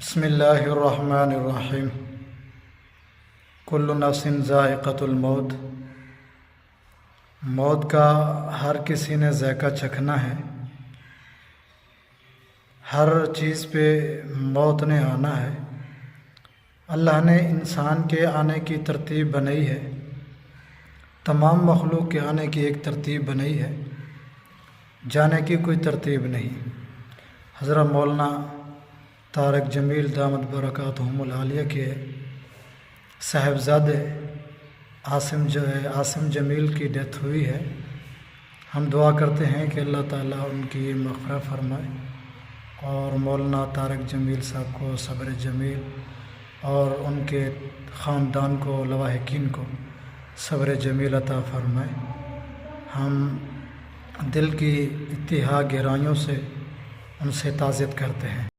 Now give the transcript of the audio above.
بسم اللہ الرحمن الرحیم۔ کل نفس ذائقۃ الموت، موت کا ہر کسی نے ذائقہ چکھنا ہے۔ ہر چیز پہ موت نے آنا ہے۔ اللہ نے انسان کے آنے کی ترتیب بنائی ہے، تمام مخلوق کے آنے کی ایک ترتیب بنائی ہے، جانے کی کوئی ترتیب نہیں۔ حضرت مولانا طارق جمیل دامت برکاتہم العالیہ کے صاحبزادے عاصم جمیل کی ڈیتھ ہوئی ہے۔ ہم دعا کرتے ہیں کہ اللہ تعالیٰ ان کی مغفرت فرمائے اور مولانا طارق جمیل صاحب کو صبر جمیل اور ان کے خاندان کو، لواحقین کو صبر جمیل عطا فرمائے۔ ہم دل کی اتحاد گہرائیوں سے ان سے تعزیت کرتے ہیں۔